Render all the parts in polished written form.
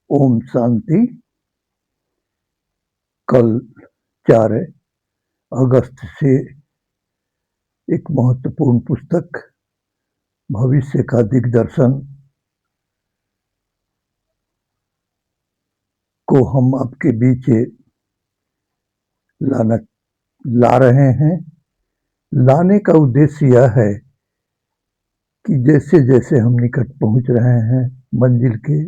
ओम शांति। कल 4 अगस्त से एक महत्वपूर्ण पुस्तक भविष्य का दिग्दर्शन को हम आपके बीच ला रहे हैं। लाने का उद्देश्य यह है कि जैसे जैसे हम निकट पहुंच रहे हैं मंजिल के,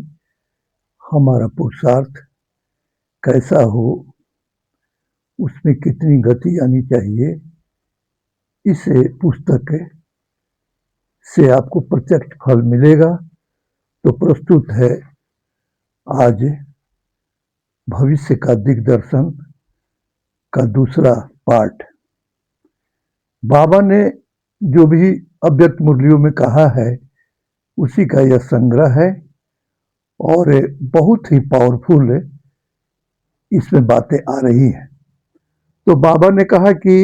हमारा पुरुषार्थ कैसा हो, उसमें कितनी गति आनी चाहिए, इस पुस्तक से आपको प्रत्यक्ष फल मिलेगा। तो प्रस्तुत है आज भविष्य का दिग्दर्शन का दूसरा पार्ट। बाबा ने जो भी अव्यक्त मुरलियों में कहा है उसी का यह संग्रह है और बहुत ही पावरफुल इसमें बातें आ रही हैं। तो बाबा ने कहा कि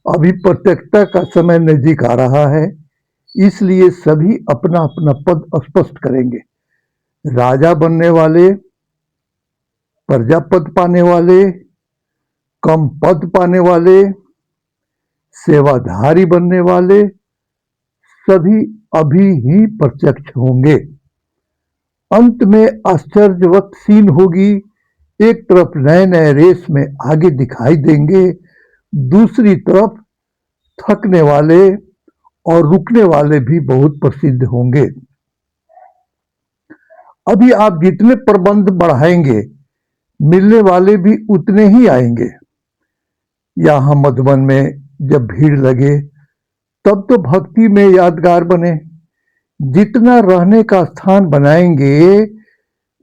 अभी प्रत्यक्षता का समय नजदीक आ रहा है, इसलिए सभी अपना अपना पद स्पष्ट करेंगे। राजा बनने वाले, प्रजा पद पाने वाले, कम पद पाने वाले, सेवाधारी बनने वाले, सभी अभी ही प्रत्यक्ष होंगे। अंत में आश्चर्यवत सीन होगी। एक तरफ नए नए रेस में आगे दिखाई देंगे, दूसरी तरफ थकने वाले और रुकने वाले भी बहुत प्रसिद्ध होंगे। अभी आप जितने प्रबंध बढ़ाएंगे, मिलने वाले भी उतने ही आएंगे। यहाँ मधुबन में जब भीड़ लगे तब तो भक्ति में यादगार बने। जितना रहने का स्थान बनाएंगे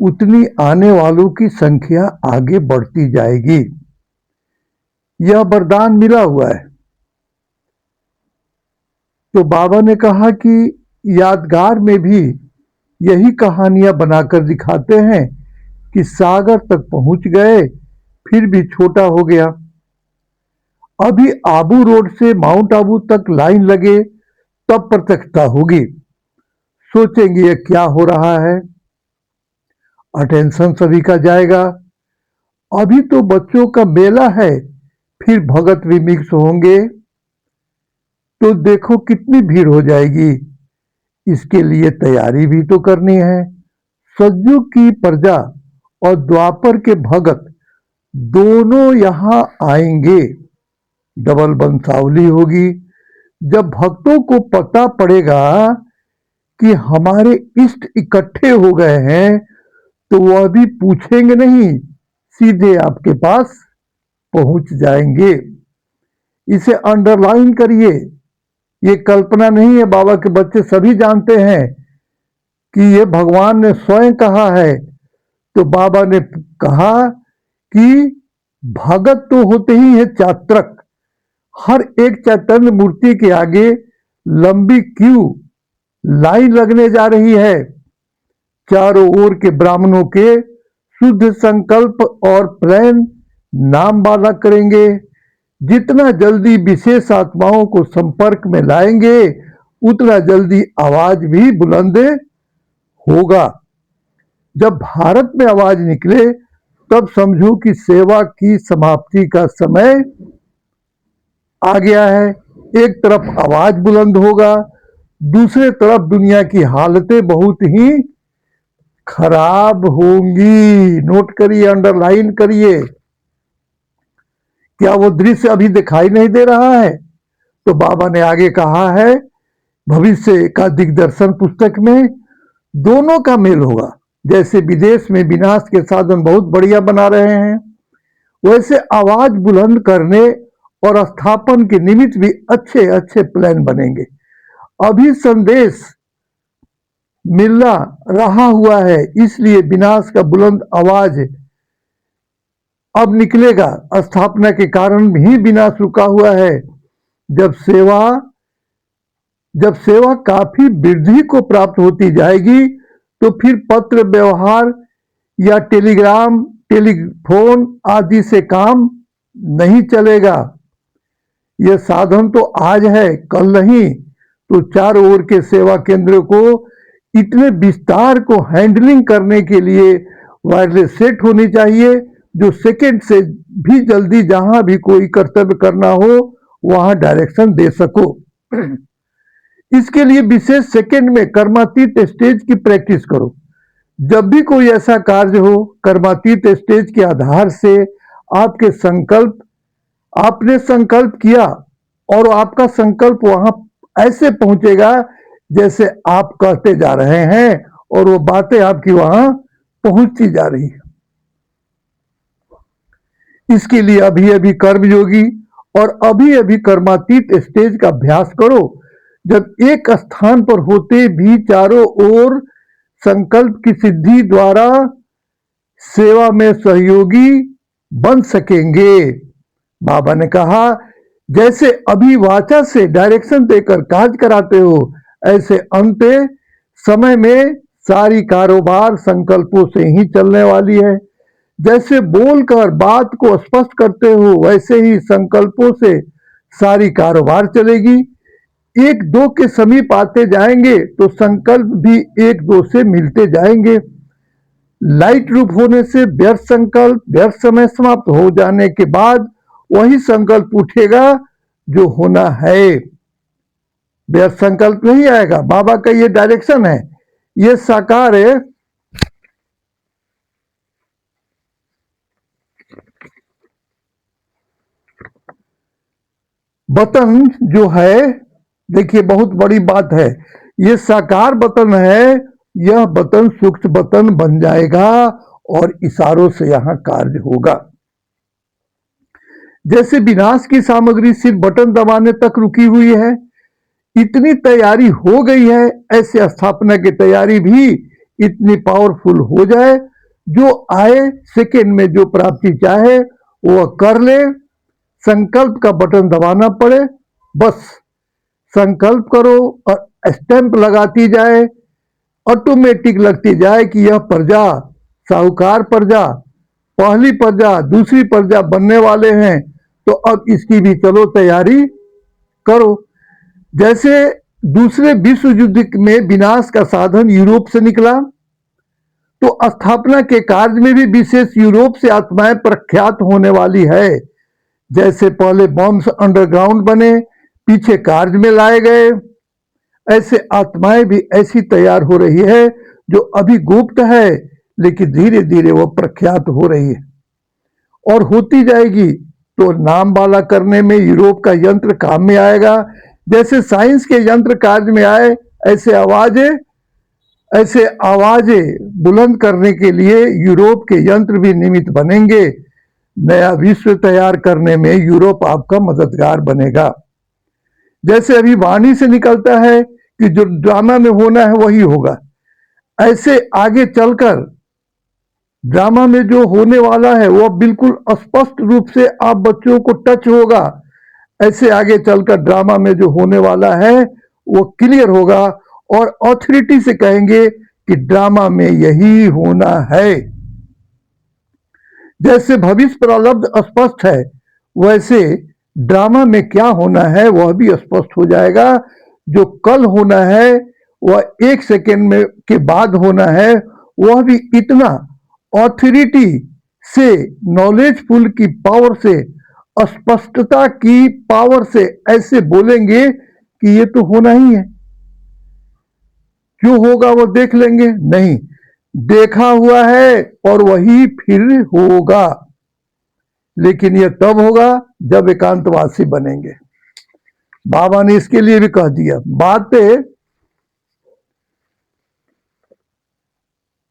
उतनी आने वालों की संख्या आगे बढ़ती जाएगी। यह वरदान मिला हुआ है। तो बाबा ने कहा कि यादगार में भी यही कहानियां बनाकर दिखाते हैं कि सागर तक पहुंच गए फिर भी छोटा हो गया। अभी आबू रोड से माउंट आबू तक लाइन लगे तब प्रत्यक्षता होगी। सोचेंगे ये क्या हो रहा है, अटेंशन सभी का जाएगा। अभी तो बच्चों का मेला है, फिर भगत भी मिक्स होंगे तो देखो कितनी भीड़ हो जाएगी। इसके लिए तैयारी भी तो करनी है। सतयुग की प्रजा और द्वापर के भगत दोनों यहां आएंगे। डबल वंशावली होगी। जब भक्तों को पता पड़ेगा कि हमारे इष्ट इकट्ठे हो गए हैं तो वह भी पूछेंगे नहीं, सीधे आपके पास पहुंच जाएंगे। इसे अंडरलाइन करिए। ये कल्पना नहीं है, बाबा के बच्चे सभी जानते हैं कि ये भगवान ने स्वयं कहा है। तो बाबा ने कहा कि भगत तो होते ही है चात्रक। हर एक चैतन्य मूर्ति के आगे लंबी क्यू लाइन लगने जा रही है। चारों ओर के ब्राह्मणों के शुद्ध संकल्प और प्लान नाम वाला करेंगे। जितना जल्दी विशेष आत्माओं को संपर्क में लाएंगे उतना जल्दी आवाज भी बुलंद होगा। जब भारत में आवाज निकले तब समझो कि सेवा की समाप्ति का समय आ गया है। एक तरफ आवाज बुलंद होगा, दूसरे तरफ दुनिया की हालतें बहुत ही खराब होंगी। नोट करिए, अंडरलाइन करिए। क्या वो दृश्य अभी दिखाई नहीं दे रहा है? तो बाबा ने आगे कहा है, भविष्य का दिग्दर्शन पुस्तक में दोनों का मेल होगा। जैसे विदेश में विनाश के साधन बहुत बढ़िया बना रहे हैं, वैसे आवाज बुलंद करने और स्थापन के निमित्त भी अच्छे अच्छे प्लान बनेंगे। अभी संदेश मिलना रहा हुआ है, इसलिए विनाश का बुलंद आवाज अब निकलेगा। स्थापना के कारण ही विनाश रुका हुआ है। जब सेवा काफी वृद्धि को प्राप्त होती जाएगी तो फिर पत्र व्यवहार या टेलीग्राम, टेलीफोन आदि से काम नहीं चलेगा। यह साधन तो आज है, कल नहीं। तो चारों ओर के सेवा केंद्र को इतने विस्तार को हैंडलिंग करने के लिए वायरलेस सेट होनी चाहिए जो सेकंड से भी जल्दी जहां भी कोई कर्तव्य करना हो वहां डायरेक्शन दे सको। इसके लिए विशेष सेकंड में कर्मातीत स्टेज की प्रैक्टिस करो। जब भी कोई ऐसा कार्य हो, कर्मातीत स्टेज के आधार से आपके संकल्प आपने संकल्प किया और आपका संकल्प वहां ऐसे पहुंचेगा जैसे आप कहते जा रहे हैं और वो बातें आपकी वहां पहुंचती जा रही है। इसके लिए अभी अभी कर्मयोगी और अभी अभी कर्मातीत स्टेज का अभ्यास करो। जब एक स्थान पर होते भी चारों ओर संकल्प की सिद्धि द्वारा सेवा में सहयोगी बन सकेंगे। बाबा ने कहा, जैसे अभी वाचा से डायरेक्शन देकर कार्य कराते हो, ऐसे अंत समय में सारी कारोबार संकल्पों से ही चलने वाली है। जैसे बोलकर बात को स्पष्ट करते हो, वैसे ही संकल्पों से सारी कारोबार चलेगी। एक दो के समीप आते जाएंगे तो संकल्प भी एक दो से मिलते जाएंगे। लाइट रूप होने से व्यर्थ संकल्प व्यर्थ समय समाप्त हो जाने के बाद वही संकल्प उठेगा जो होना है। व्यर्थ संकल्प नहीं आएगा। बाबा का ये डायरेक्शन है, ये साकार है। बटन जो है, देखिए बहुत बड़ी बात है, ये साकार बटन है। यह बटन सूक्ष्म बटन बन जाएगा और इशारों से यहां कार्य होगा। जैसे विनाश की सामग्री सिर्फ बटन दबाने तक रुकी हुई है, इतनी तैयारी हो गई है, ऐसे स्थापना की तैयारी भी इतनी पावरफुल हो जाए, जो आए सेकेंड में जो प्राप्ति चाहे वह कर ले। संकल्प का बटन दबाना पड़े, बस संकल्प करो और स्टैंप लगाती जाए, ऑटोमेटिक लगती जाए कि यह प्रजा साहूकार प्रजा, पहली प्रजा दूसरी प्रजा बनने वाले हैं, तो अब इसकी भी चलो तैयारी करो। जैसे दूसरे विश्व युद्ध में विनाश का साधन यूरोप से निकला, तो स्थापना के कार्य में भी विशेष यूरोप से आत्माएं प्रख्यात होने वाली है। जैसे पहले बॉम्ब्स अंडरग्राउंड बने, पीछे कार्य में लाए गए, ऐसे आत्माएं भी ऐसी तैयार हो रही है जो अभी गुप्त है, लेकिन धीरे धीरे वो प्रख्यात हो रही है और होती जाएगी। तो नाम वाला करने में यूरोप का यंत्र काम में आएगा। जैसे साइंस के यंत्र कार्य में आए, ऐसे आवाजें बुलंद करने के लिए यूरोप के यंत्र भी निमित्त बनेंगे। नया विश्व तैयार करने में यूरोप आपका मददगार बनेगा। जैसे अभी वाणी से निकलता है कि जो ड्रामा में होना है वही होगा, ऐसे आगे चलकर ड्रामा में जो होने वाला है वह बिल्कुल स्पष्ट रूप से आप बच्चों को टच होगा। ऐसे आगे चलकर ड्रामा में जो होने वाला है वो क्लियर होगा और ऑथोरिटी से कहेंगे कि ड्रामा में यही होना है। जैसे भविष्य प्रलब्ध स्पष्ट है, वैसे ड्रामा में क्या होना है वह भी स्पष्ट हो जाएगा। जो कल होना है वह एक सेकेंड में के बाद होना है, वह भी इतना ऑथोरिटी से, नॉलेजफुल की पावर से, स्पष्टता की पावर से ऐसे बोलेंगे कि ये तो होना ही है। क्यों होगा वो देख लेंगे, नहीं, देखा हुआ है और वही फिर होगा। लेकिन यह तब होगा जब एकांतवासी बनेंगे। बाबा ने इसके लिए भी कह दिया, बातें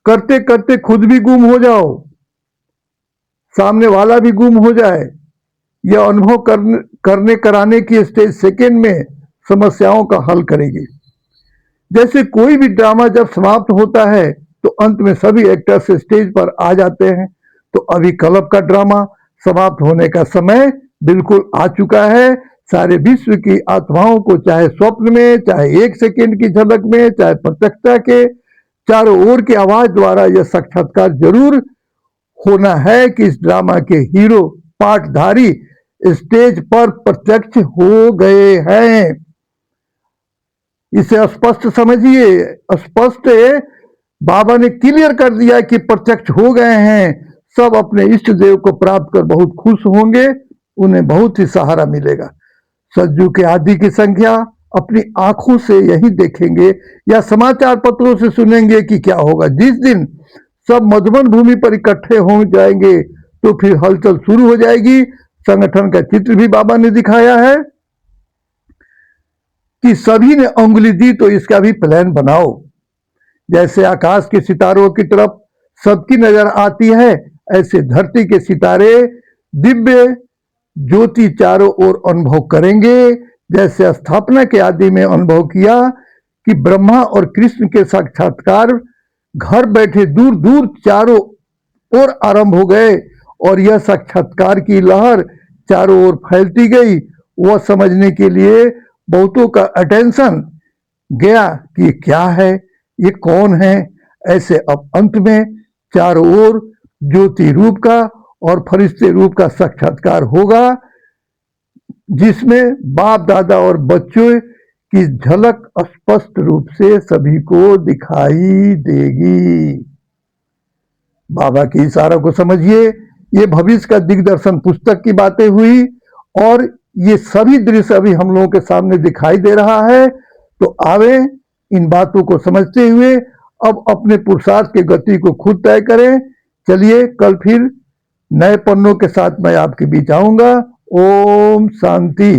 करते करते खुद भी गुम हो जाओ, सामने वाला भी गुम हो जाए, यह अनुभव करने कराने की स्टेज सेकेंड में समस्याओं का हल करेगी। जैसे कोई भी ड्रामा जब समाप्त होता है तो अंत में सभी एक्टर्स स्टेज पर आ जाते हैं। तो अभी क्लब का ड्रामा समाप्त होने का समय बिल्कुल आ चुका है। सारे विश्व की आत्माओं को चाहे स्वप्न में, चाहे एक सेकेंड की झलक में, चाहे प्रत्यक्षता के, चारों ओर की आवाज द्वारा यह साक्षात्कार जरूर होना है कि इस ड्रामा के हीरो पाठधारी स्टेज पर प्रत्यक्ष हो गए हैं। इसे स्पष्ट समझिए, स्पष्ट बाबा ने क्लियर कर दिया कि प्रत्यक्ष हो गए हैं, सब अपने इष्ट देव को प्राप्त कर बहुत खुश होंगे, उन्हें बहुत ही सहारा मिलेगा। सज्जू के आदि की संख्या अपनी आंखों से यही देखेंगे या समाचार पत्रों से सुनेंगे कि क्या होगा। जिस दिन सब मधुबन भूमि पर इकट्ठे हो जाएंगे तो फिर हलचल शुरू हो जाएगी। संगठन का चित्र भी बाबा ने दिखाया है कि सभी ने उंगली दी तो इसका भी प्लान बनाओ। जैसे आकाश के सितारों की तरफ सबकी नजर आती है, ऐसे धरती के सितारे दिव्य ज्योति चारों ओर अनुभव करेंगे। जैसे स्थापना के आदि में अनुभव किया कि ब्रह्मा और कृष्ण के साक्षात्कार घर बैठे दूर दूर चारों ओर आरंभ हो गए और यह साक्षात्कार की लहर चारों ओर फैलती गई। वह समझने के लिए बहुतों का अटेंशन गया कि ये क्या है, ये कौन है। ऐसे अब अंत में चारों ओर ज्योति रूप का और फरिश्ते रूप का साक्षात्कार होगा, जिसमें बाप दादा और बच्चों की झलक स्पष्ट रूप से सभी को दिखाई देगी। बाबा के इशारों को समझिए। ये भविष्य का दिग्दर्शन पुस्तक की बातें हुई और ये सभी दृश्य अभी हम लोगों के सामने दिखाई दे रहा है। तो आवे इन बातों को समझते हुए अब अपने पुरुषार्थ की गति को खुद तय करें। चलिए कल फिर नए पन्नों के साथ मैं आपके बीच आऊंगा। ओम शांति।